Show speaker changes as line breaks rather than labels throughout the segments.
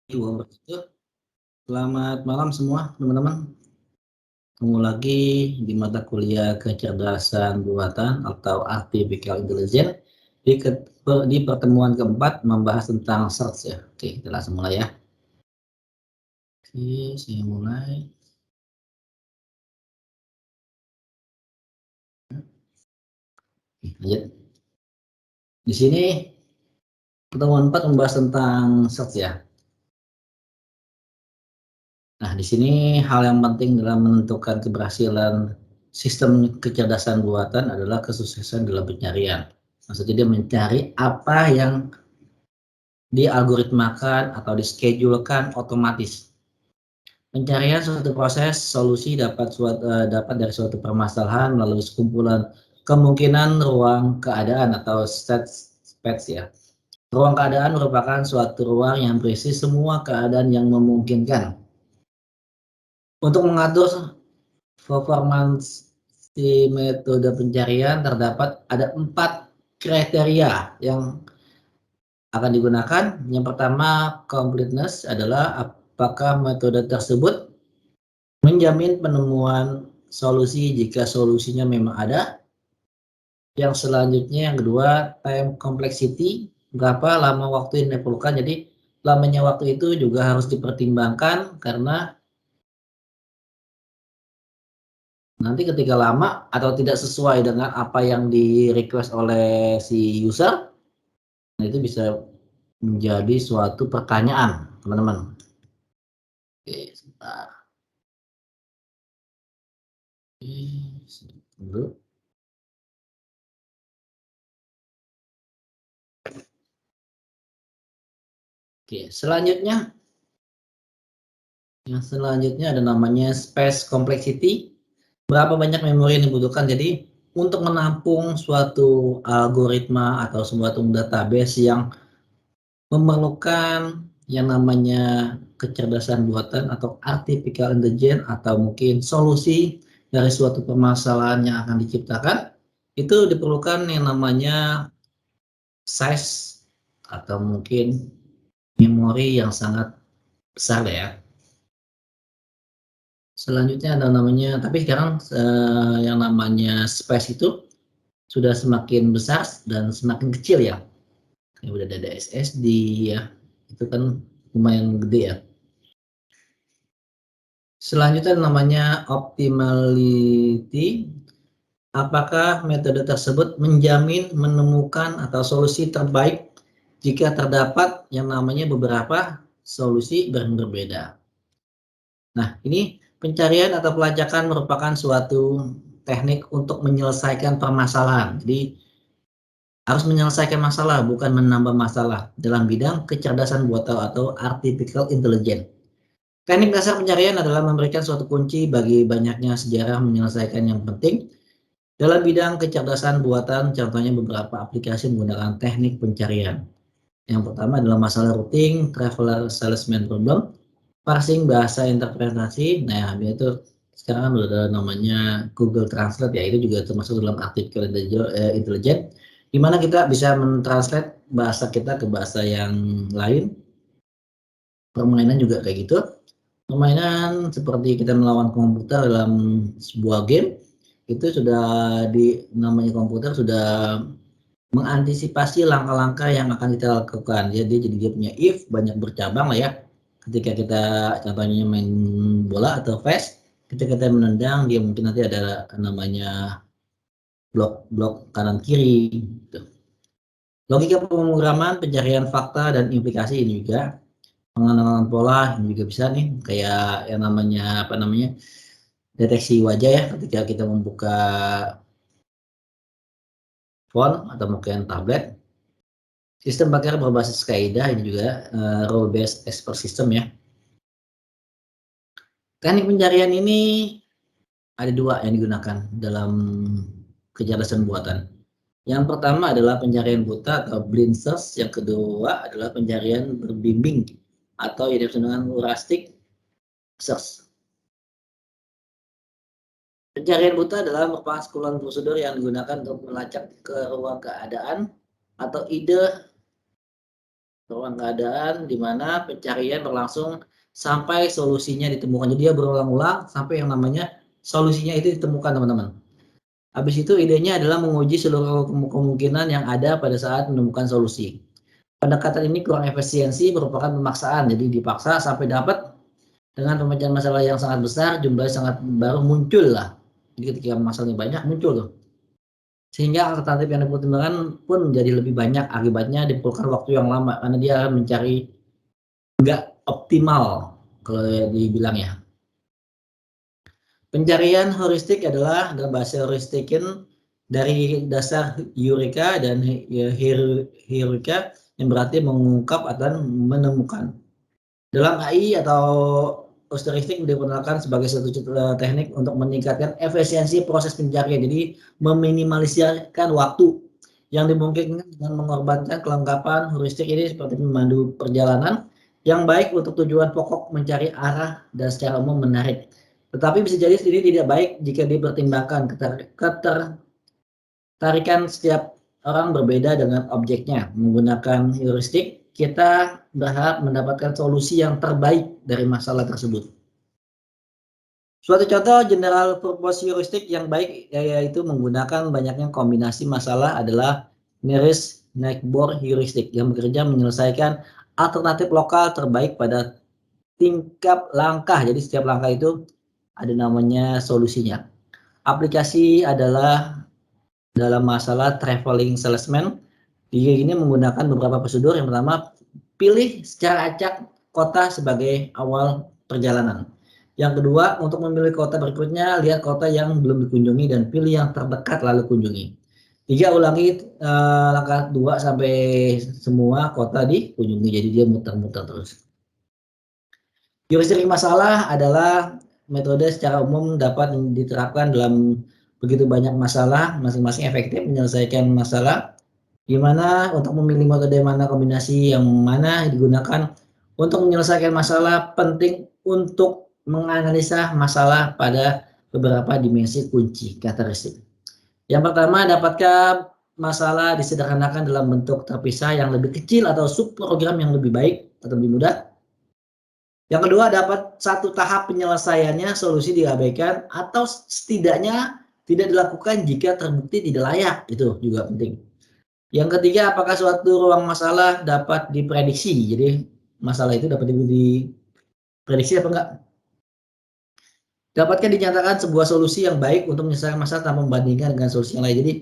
Selamat malam semua teman-teman. Ketemu lagi di mata kuliah kecerdasan buatan atau artificial intelligence di pertemuan keempat membahas tentang search ya. Oke, kita langsung mulai ya. Oke, saya mulai. Lanjut. Di sini pertemuan 4 membahas tentang search ya. Nah, di sini hal yang penting dalam menentukan keberhasilan sistem kecerdasan buatan adalah kesuksesan dalam pencarian. Maksudnya dia mencari apa yang dialgoritmakan atau dischedulekan otomatis. Pencarian suatu proses solusi dapat dari suatu permasalahan melalui sekumpulan kemungkinan ruang keadaan atau state space ya. Ruang keadaan merupakan suatu ruang yang berisi semua keadaan yang memungkinkan. Untuk mengatur performance di metode pencarian terdapat ada 4 kriteria yang akan digunakan. Yang pertama, completeness adalah apakah metode tersebut menjamin penemuan solusi jika solusinya memang ada. Yang selanjutnya yang kedua, time complexity, berapa lama waktu yang diperlukan. Jadi lamanya waktu itu juga harus dipertimbangkan karena nanti ketika lama atau tidak sesuai dengan apa yang di request oleh si user, nah itu bisa menjadi suatu pertanyaan teman-teman. Oke, sebentar. Dulu. Oke, selanjutnya ada namanya space complexity. Berapa banyak memori yang dibutuhkan? Jadi untuk menampung suatu algoritma atau suatu database yang memerlukan yang namanya kecerdasan buatan atau artificial intelligence atau mungkin solusi dari suatu permasalahan yang akan diciptakan, itu diperlukan yang namanya size atau mungkin memori yang sangat besar ya. Selanjutnya ada namanya, tapi sekarang yang namanya space itu sudah semakin besar dan semakin kecil ya. Kayak udah ada SSD ya, itu kan lumayan gede ya. Selanjutnya namanya optimality. Apakah metode tersebut menjamin menemukan atau solusi terbaik jika terdapat yang namanya beberapa solusi berbeda. Nah, ini pencarian atau pelacakan merupakan suatu teknik untuk menyelesaikan permasalahan. Jadi harus menyelesaikan masalah, bukan menambah masalah dalam bidang kecerdasan buatan atau artificial intelligence. Teknik dasar pencarian adalah memberikan suatu kunci bagi banyaknya sejarah menyelesaikan yang penting dalam bidang kecerdasan buatan. Contohnya beberapa aplikasi menggunakan teknik pencarian. Yang pertama adalah masalah routing, traveler salesman problem, parsing bahasa interpretasi. Nah, itu sekarang udah ada namanya Google Translate ya, itu juga termasuk dalam artificial intelligence, di mana kita bisa mentranslate bahasa kita ke bahasa yang lain. Permainan juga kayak gitu. Permainan seperti kita melawan komputer dalam sebuah game, itu sudah namanya komputer sudah mengantisipasi langkah-langkah yang akan kita lakukan. Jadi dia punya if banyak bercabang lah ya. Ketika kita contohnya main bola atau PES, ketika kita menendang dia mungkin nanti ada namanya blok kanan kiri gitu. Logika pemrograman, pencarian fakta dan implikasi ini juga, pengenalan pola ini juga bisa nih, kayak yang namanya deteksi wajah ya, ketika kita membuka phone atau mungkin tablet. Sistem bakar berbasis kaidah ini juga role based expert system ya. Teknik pencarian ini ada 2 yang digunakan dalam kecerdasan buatan. Yang pertama adalah pencarian buta atau blind search, yang kedua adalah pencarian berbimbing atau yang disebut dengan heuristic search. Pencarian buta adalah merupakan sekumpulan prosedur yang digunakan untuk melacak ke ruang keadaan atau ide ruang keadaan di mana pencarian berlangsung sampai solusinya ditemukan. Jadi dia berulang-ulang sampai yang namanya solusinya itu ditemukan, teman-teman. Habis itu idenya adalah menguji seluruh kemungkinan yang ada pada saat menemukan solusi. Pendekatan ini kurang efisiensi, merupakan pemaksaan. Jadi dipaksa sampai dapat dengan pemecahan masalah yang sangat besar, jumlahnya sangat baru muncul lah. Jadi ketika masalahnya banyak muncul tuh. Sehingga alternatif yang dipertimbangkan pun menjadi lebih banyak, akibatnya diperlukan waktu yang lama karena dia mencari nggak optimal kalau dibilang ya. Pencarian heuristik adalah dalam bahasa heuristikin dari dasar Eureka dan Heureka yang berarti mengungkap atau menemukan. Dalam AI atau heuristik diperkenalkan sebagai satu teknik untuk meningkatkan efisiensi proses pencarian. Jadi meminimalisirkan waktu yang dimungkinkan dengan mengorbankan kelengkapan. Heuristik ini seperti memandu perjalanan yang baik untuk tujuan pokok mencari arah dan secara umum menarik. Tetapi bisa jadi sendiri tidak baik jika dipertimbangkan ketertarikan setiap orang berbeda dengan objeknya. Menggunakan heuristik, kita berharap mendapatkan solusi yang terbaik dari masalah tersebut. Suatu contoh general purpose heuristik yang baik yaitu menggunakan banyaknya kombinasi masalah adalah nearest neighbor heuristik yang bekerja menyelesaikan alternatif lokal terbaik pada tingkat langkah. Jadi setiap langkah itu ada namanya solusinya. Aplikasi adalah dalam masalah traveling salesman. Dia ini menggunakan beberapa prosedur. Yang pertama, pilih secara acak kota sebagai awal perjalanan. Yang kedua, untuk memilih kota berikutnya, lihat kota yang belum dikunjungi dan pilih yang terdekat lalu kunjungi. 3, ulangi langkah 2 sampai semua kota dikunjungi. Jadi dia muter-muter terus. Heuristik masalah adalah metode secara umum dapat diterapkan dalam begitu banyak masalah, masing-masing efektif menyelesaikan masalah. Gimana untuk memilih metode mana kombinasi yang mana digunakan untuk menyelesaikan masalah, penting untuk menganalisa masalah pada beberapa dimensi kunci karakteristik. Yang pertama, dapatkah masalah disederhanakan dalam bentuk terpisah yang lebih kecil atau subprogram yang lebih baik atau lebih mudah? Yang kedua, dapat satu tahap penyelesaiannya solusi diabaikan atau setidaknya tidak dilakukan jika terbukti tidak layak, itu juga penting. Yang ketiga, apakah suatu ruang masalah dapat diprediksi? Jadi masalah itu dapat diprediksi apa enggak? Dapatkah dinyatakan sebuah solusi yang baik untuk menyelesaikan masalah tanpa membandingkan dengan solusi yang lain? Jadi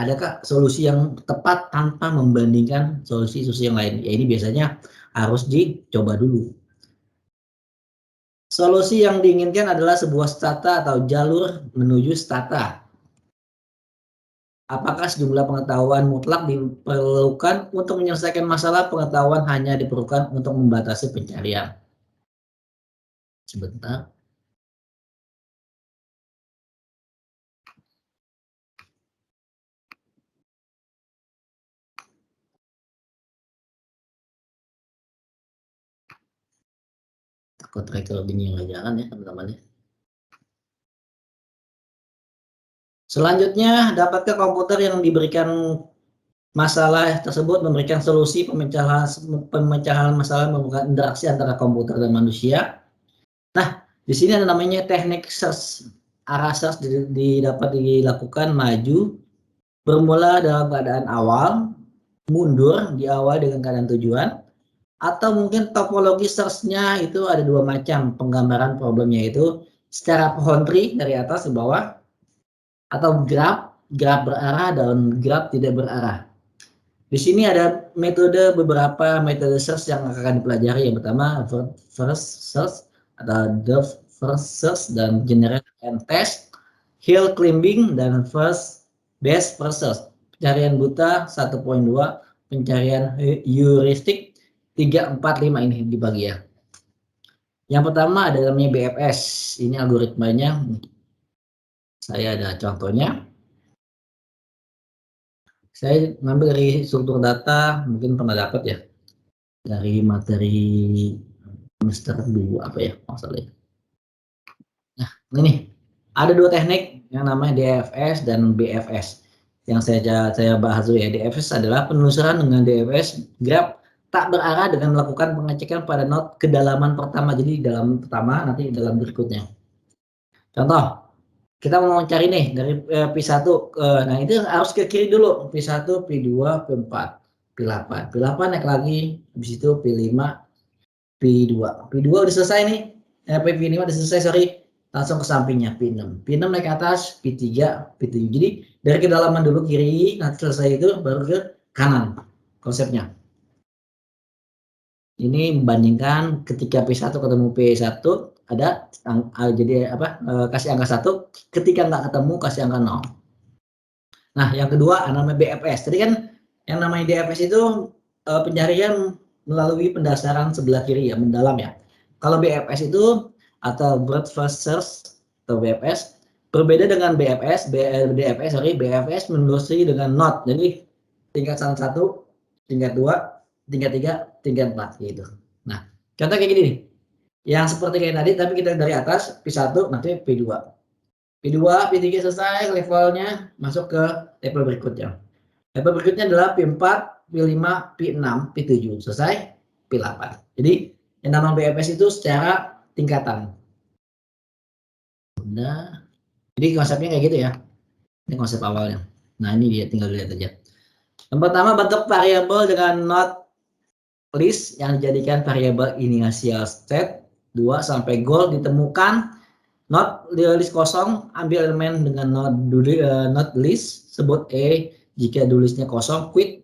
adakah solusi yang tepat tanpa membandingkan solusi-solusi yang lain? Ya ini biasanya harus dicoba dulu. Solusi yang diinginkan adalah sebuah strata atau jalur menuju strata. Apakah sejumlah pengetahuan mutlak diperlukan untuk menyelesaikan masalah? Pengetahuan hanya diperlukan untuk membatasi pencarian. Sebentar. Takut recordingnya nggak jalan ya teman-teman ya. Selanjutnya, dapatkah komputer yang diberikan masalah tersebut memberikan solusi pemecahan masalah menggunakan interaksi antara komputer dan manusia? Nah, di sini ada namanya teknik search. Arah search dapat dilakukan maju, bermula dalam keadaan awal, mundur di awal dengan keadaan tujuan, atau mungkin topologi search-nya itu ada dua macam penggambaran problemnya, itu secara pohon tree dari atas ke bawah, atau graf berarah dan graf tidak berarah. Di sini ada beberapa metode search yang akan dipelajari. Yang pertama first search atau the first search dan generate and test, hill climbing dan best first search. Pencarian buta 1.2, pencarian heuristik 3, 4, 5 ini dibagi ya. Yang pertama ada namanya BFS. Ini algoritmanya. Saya ada contohnya. Saya ngambil dari struktur data, mungkin pernah dapat ya, dari materi semester 2 apa ya masalahnya. Nah ini ada dua teknik yang namanya DFS dan BFS yang saya bahas dulu ya. DFS adalah penelusuran dengan DFS graph tak berarah dengan melakukan pengecekan pada node kedalaman pertama. Jadi dalam pertama, nanti dalam berikutnya. Contoh, kita mau cari nih dari P1 nah itu harus ke kiri dulu, P1, P2, P4, P8. P8 naik lagi, habis itu P5, P2. P2 udah selesai nih. P5 udah selesai, sorry. Langsung ke sampingnya P6. P6 naik ke atas, P3, P7. Jadi dari kedalaman dulu kiri, nanti selesai itu baru ke kanan konsepnya. Ini membandingkan ketika P1 ketemu P1 ada jadi apa kasih angka 1, ketika nggak ketemu kasih angka 0. Nah, yang kedua namanya BFS. Tadi kan yang namanya DFS itu pencarian melalui pendasaran sebelah kiri ya, mendalam ya. Kalau BFS itu atau breadth first search atau BFS berbeda dengan BFS menelusuri dengan node. Jadi tingkat 1, tingkat 2, tingkat 3, tingkat 4 gitu. Nah, contoh kayak gini nih. Yang seperti kayak tadi tapi kita dari atas P1 nanti P2. P2, P3 selesai levelnya, masuk ke level berikutnya. Level berikutnya adalah P4, P5, P6, P7. Selesai, P8. Jadi yang namanya BFS itu secara tingkatan. Nah, jadi konsepnya kayak gitu ya. Ini konsep awalnya. Nah, ini dia, tinggal dilihat aja. Yang pertama, bentuk variabel dengan not list yang dijadikan variabel initial state 2 sampai goal ditemukan. Not list kosong, ambil elemen dengan not list, sebut E jika listnya kosong, quit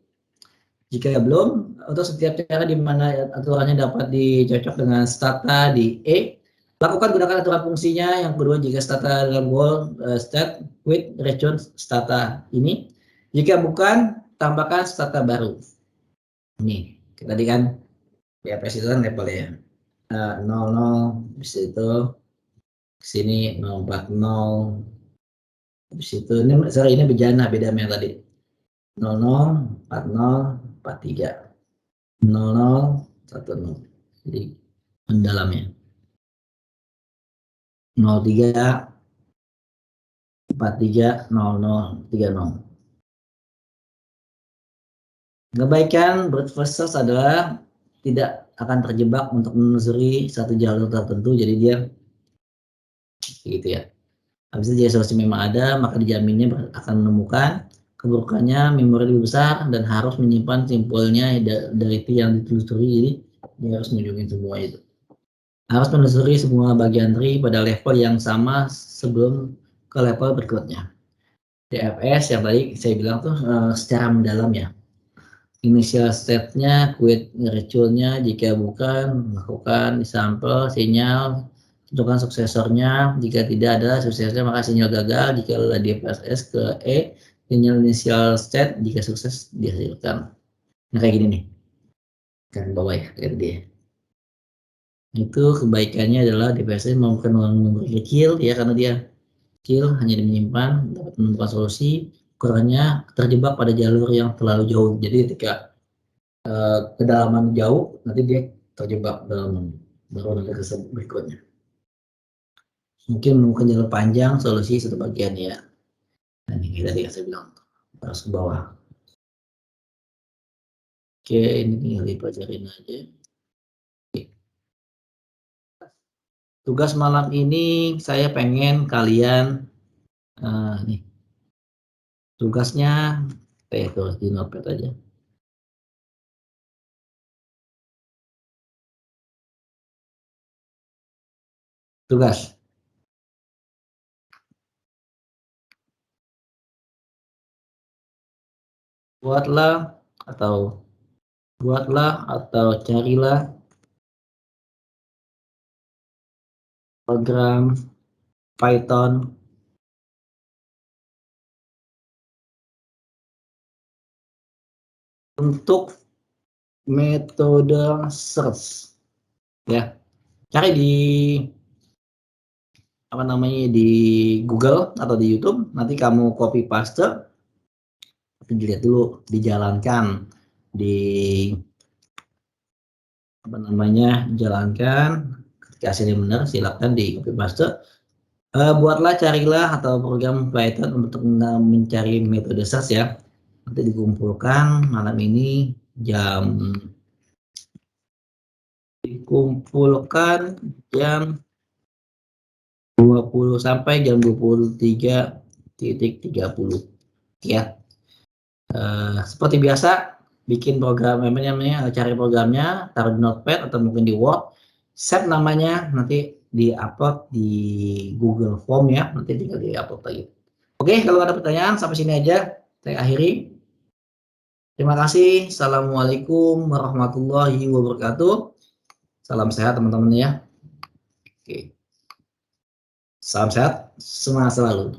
jika belum. Untuk setiap cara di mana aturannya dapat dicocok dengan stata di E, lakukan gunakan aturan fungsinya. Yang kedua, jika stata dalam goal state, quit, return stata ini. Jika bukan, tambahkan stata baru. Ini tadi kan BFS itu kan levelnya 00, bisa itu sini 040, habis itu ini bejana, beda sama yang tadi 00, 40, 43, 00, 10. Jadi mendalamnya 03, 43, 00, 30. Kebaikan brute first search adalah tidak akan terjebak untuk menelusuri satu jalur tertentu, jadi dia gitu ya. Habis itu jika solusi memang ada, maka dijaminnya akan menemukan. Keburukannya memori lebih besar dan harus menyimpan simpulnya dari itu yang ditelusuri, jadi dia harus menunjukin semua itu. Harus menelusuri semua bagian tree pada level yang sama sebelum ke level berikutnya. DFS yang tadi saya bilang tuh secara mendalam ya. Initial state-nya, quit return-nya, jika bukan, lakukan sampel, sinyal, tentukan suksesornya. Jika tidak ada suksesornya maka sinyal gagal. Jika ada DFS ke E, sinyal initial state, jika sukses dihasilkan. Nah kayak gini nih, kan bawah ya, kayak dia. Itu kebaikannya adalah DFS membutuhkan uang memori kecil ya, karena dia kecil, hanya menyimpan, dapat menemukan solusi. Kurangnya terjebak pada jalur yang terlalu jauh. Jadi ketika kedalaman jauh, nanti dia terjebak dalam baru nanti ke berikutnya. Mungkin menemukan jalur panjang, solusi satu bagian ya. Nah, ini tadi yang saya bilang, harus ke bawah. Oke, ini tinggal dipelajarin aja. Oke. Tugas malam ini saya pengen kalian nih tugasnya tulis di notepad aja. Tugas. Buatlah atau carilah program Python untuk metode search ya. Cari di apa namanya di Google atau di YouTube, nanti kamu copy paste, dilihat dulu, dijalankan di apa namanya, jalankan. Ketika hasilnya benar, silakan di copy paste. Buatlah, carilah atau program Python untuk mencari metode search ya. Nanti dikumpulkan malam ini jam dikumpulkan jam 20 sampai jam 23.30 ya. Seperti biasa, bikin program namanya, cari programnya, taruh di notepad atau mungkin di Word, save namanya, nanti di-upload di Google Form ya, nanti tinggal di-upload lagi. Oke, kalau ada pertanyaan sampai sini aja saya akhiri. Terima kasih. Assalamualaikum warahmatullahi wabarakatuh. Salam sehat teman-teman ya. Oke. Salam sehat, semangat selalu.